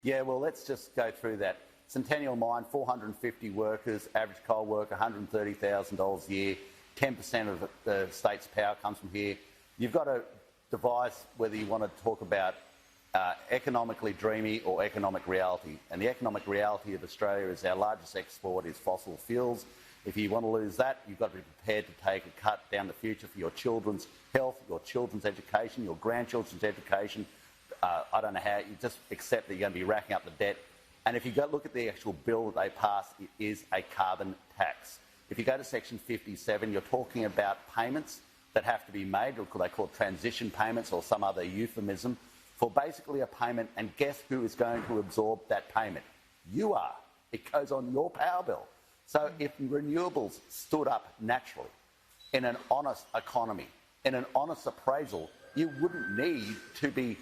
Yeah, well, let's just go through that. Centennial Mine, 450 workers, average coal worker, $130,000 a year, 10% of the state's power comes from here. You've got to devise whether you want to talk about economically dreamy or economic reality. And the economic reality of Australia is our largest export is fossil fuels. If you want to lose that, you've got to be prepared to take a cut down the future for your children's health, your children's education, your grandchildren's education. I don't know how, you just accept that you're going to be racking up the debt. And if you go look at the actual bill that they passed, it is a carbon tax. If you go to section 57, you're talking about payments that have to be made, or they call transition payments or some other euphemism, for basically a payment, and guess who is going to absorb that payment? You are. It goes on your power bill. So if renewables stood up naturally in an honest economy, in an honest appraisal, you wouldn't need to be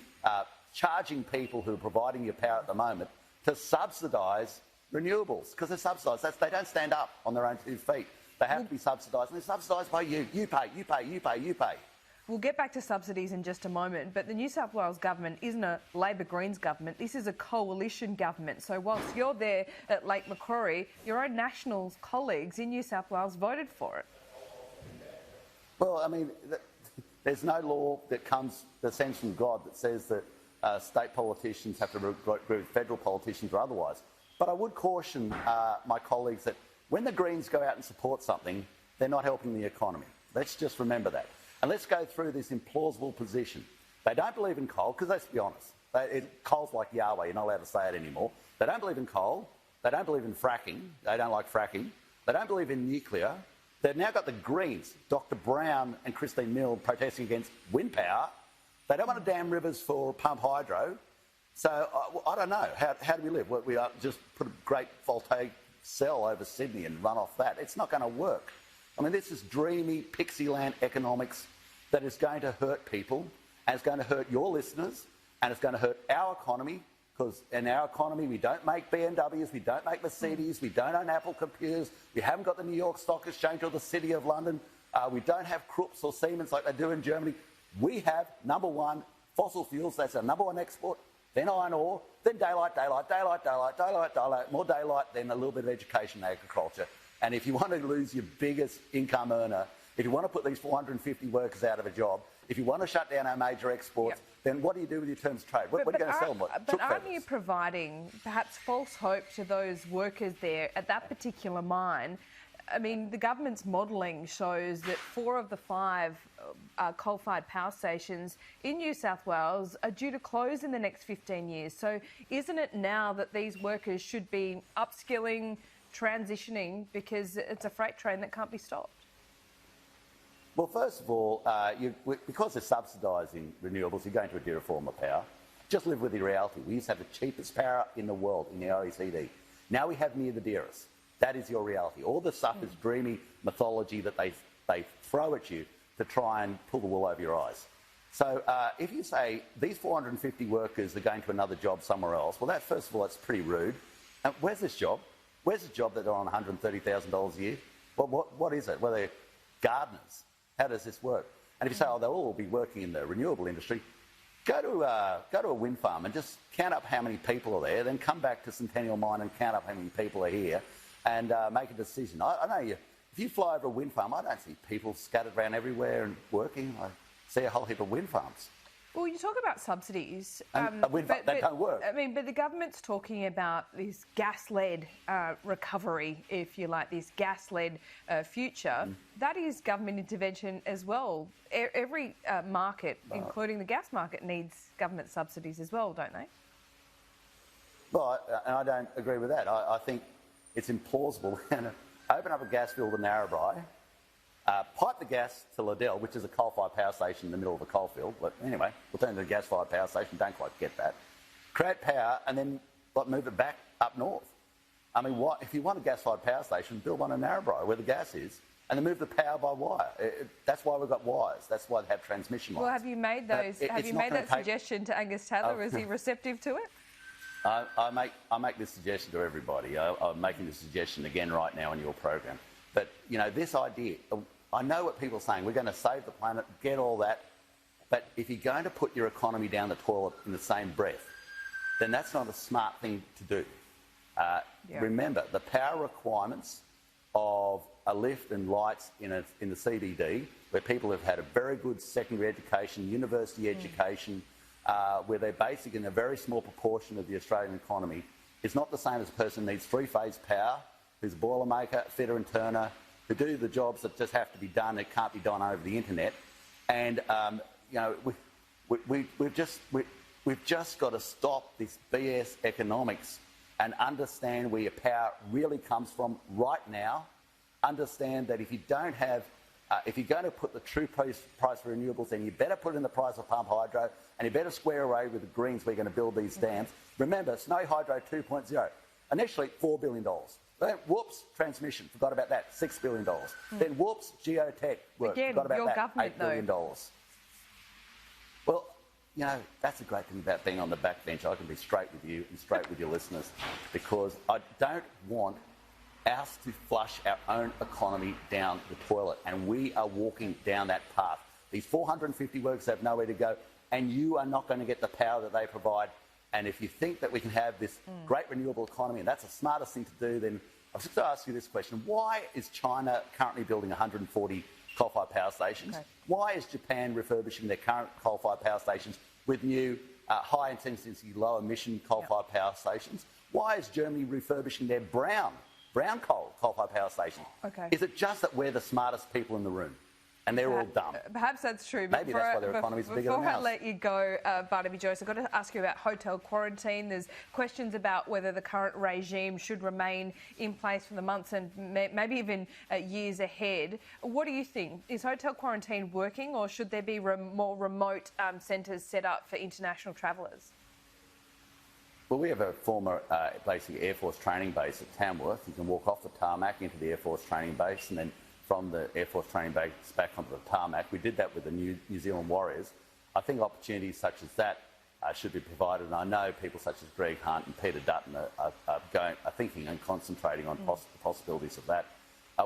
charging people who are providing your power at the moment to subsidise renewables, because they're subsidised. They don't stand up on their own 2 feet. They have to be subsidised, and they're subsidised by you. You pay, you pay, you pay, you pay. We'll get back to subsidies in just a moment, but the New South Wales government isn't a Labor-Greens government. This is a coalition government. So whilst you're there at Lake Macquarie, your own Nationals colleagues in New South Wales voted for it. Well, I mean, there's no law that sends from God that says that state politicians have to agree with federal politicians or otherwise. But I would caution my colleagues that when the Greens go out and support something, they're not helping the economy. Let's just remember that. And let's go through this implausible position. They don't believe in coal, because let's be honest, coal's like Yahweh, you're not allowed to say it anymore. They don't believe in coal, they don't believe in fracking, they don't like fracking, they don't believe in nuclear. They've now got the Greens, Dr Brown and Christine Milne, protesting against wind power. They don't want to dam rivers for pump hydro. So I don't know, how do we live? We just put a great voltaic cell over Sydney and run off that. It's not going to work. I mean, this is dreamy pixie land economics that is going to hurt people, and it's going to hurt your listeners, and it's going to hurt our economy, because in our economy we don't make BMWs, we don't make Mercedes, we don't own Apple computers, we haven't got the New York Stock Exchange or the City of London, we don't have Krupps or Siemens like they do in Germany. We have, number one, fossil fuels, that's our number one export, then iron ore, then daylight, more daylight, then a little bit of education and agriculture. And if you want to lose your biggest income earner, if you want to put these 450 workers out of a job, if you want to shut down our major exports, then what do you do with your terms of trade? What are you going to sell them? But aren't you providing perhaps false hope to those workers there at that particular mine? I mean, the government's modelling shows that 4 of the 5 coal-fired power stations in New South Wales are due to close in the next 15 years. So isn't it now that these workers should be upskilling, transitioning, because it's a freight train that can't be stopped? Well, first of all, because they're subsidising renewables, you're going to a dearer form of power. Just live with the reality. We used to have the cheapest power in the world in the OECD. Now we have near the dearest. That is your reality. All the stuff is dreamy mythology that they throw at you to try and pull the wool over your eyes. So if you say these 450 workers are going to another job somewhere else, well, first of all, that's pretty rude. Where's this job? Where's the job that they're on $130,000 a year? What is it? Well, they're gardeners. How does this work? And if you say, oh, they'll all be working in the renewable industry, go to a wind farm and just count up how many people are there, then come back to Centennial Mine and count up how many people are here and make a decision. I know if you fly over a wind farm, I don't see people scattered around everywhere and working. I see a whole heap of wind farms. Well, you talk about subsidies. They don't work. I mean, but the government's talking about this gas-led recovery, if you like, this gas-led future. That is government intervention as well. Every market, including the gas market, needs government subsidies as well, don't they? Well, and I don't agree with that. I think it's implausible. Open up a gas field in Narrabri, pipe the gas to Liddell, which is a coal-fired power station in the middle of a coalfield. But anyway, we'll turn to a gas-fired power station. Don't quite get that. Create power and then move it back up north. I mean, if you want a gas-fired power station, build one in Narrabri where the gas is, and then move the power by wire. That's why we've got wires. That's why they have transmission lines. Well, have you made those? Have you made that suggestion to Angus Taylor? Is he receptive to it? I make this suggestion to everybody. I'm making this suggestion again right now on your program. But, you know, this idea, I know what people are saying, we're going to save the planet, get all that, but if you're going to put your economy down the toilet in the same breath, then that's not a smart thing to do. Yeah. Remember, the power requirements of a lift and lights in the CBD, where people have had a very good secondary education, university education, where they're basic in a very small proportion of the Australian economy, is not the same as a person who needs three-phase power, who's a boiler maker, fitter and turner, who do the jobs that just have to be done, that can't be done over the internet. And, you know, we've just got to stop this BS economics and understand where your power really comes from right now. Understand that if you don't have, if you're going to put the true price for renewables, then you better put in the price of pump hydro, and you better square away with the greens we're going to build these dams. Remember, Snowy Hydro 2.0, initially $4 billion. Then, whoops, transmission, forgot about that, $6 billion. Then, whoops, geotech work, Again, forgot about your that, government, $8 billion. Well, you know, that's a great thing about being on the backbench. I can be straight with you and straight with your listeners, because I don't want us to flush our own economy down the toilet, and we are walking down that path. These 450 workers have nowhere to go, and you are not going to get the power that they provide. And if you think that we can have this great renewable economy, and that's the smartest thing to do, then I was just going to ask you this question. Why is China currently building 140 coal-fired power stations? Okay. Why is Japan refurbishing their current coal-fired power stations with new high-intensity, low-emission coal-fired power stations? Why is Germany refurbishing their brown coal-fired power stations? Okay. Is it just that we're the smartest people in the room and they're all dumb? Perhaps that's true. Maybe that's why their economy's bigger than ours. Before I let you go, Barnaby Joyce, I've got to ask you about hotel quarantine. There's questions about whether the current regime should remain in place for the months and maybe even years ahead. What do you think? Is hotel quarantine working, or should there be more remote centres set up for international travellers? Well, we have a former basic Air Force training base at Tamworth. You can walk off the tarmac into the Air Force training base, and then from the Air Force training base back onto the tarmac. We did that with the New Zealand Warriors. I think opportunities such as that should be provided, and I know people such as Greg Hunt and Peter Dutton are thinking and concentrating on the possibilities of that.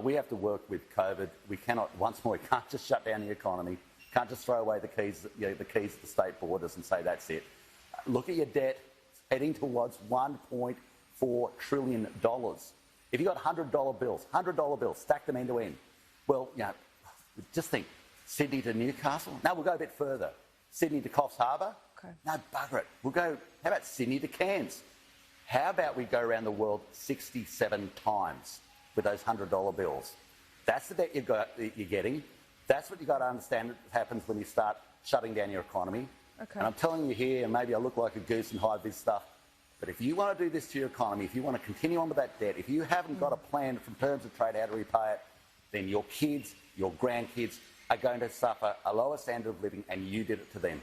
We have to work with COVID. We cannot, once more, we can't just shut down the economy, can't just throw away the keys at the state borders and say that's it. Look at your debt. Heading towards $1.4 trillion. If you've got $100 bills, stack them end to end. Well, you know, just think, Sydney to Newcastle? No, we'll go a bit further. Sydney to Coffs Harbour? Okay. No, bugger it. We'll go, how about Sydney to Cairns? How about we go around the world 67 times with those $100 bills? That's the debt you're getting. That's what you've got to understand happens when you start shutting down your economy. Okay. And I'm telling you here, and maybe I look like a goose and hide this stuff, but if you want to do this to your economy, if you want to continue on with that debt, if you haven't got a plan from terms of trade how to repay it, then your kids, your grandkids are going to suffer a lower standard of living, and you did it to them.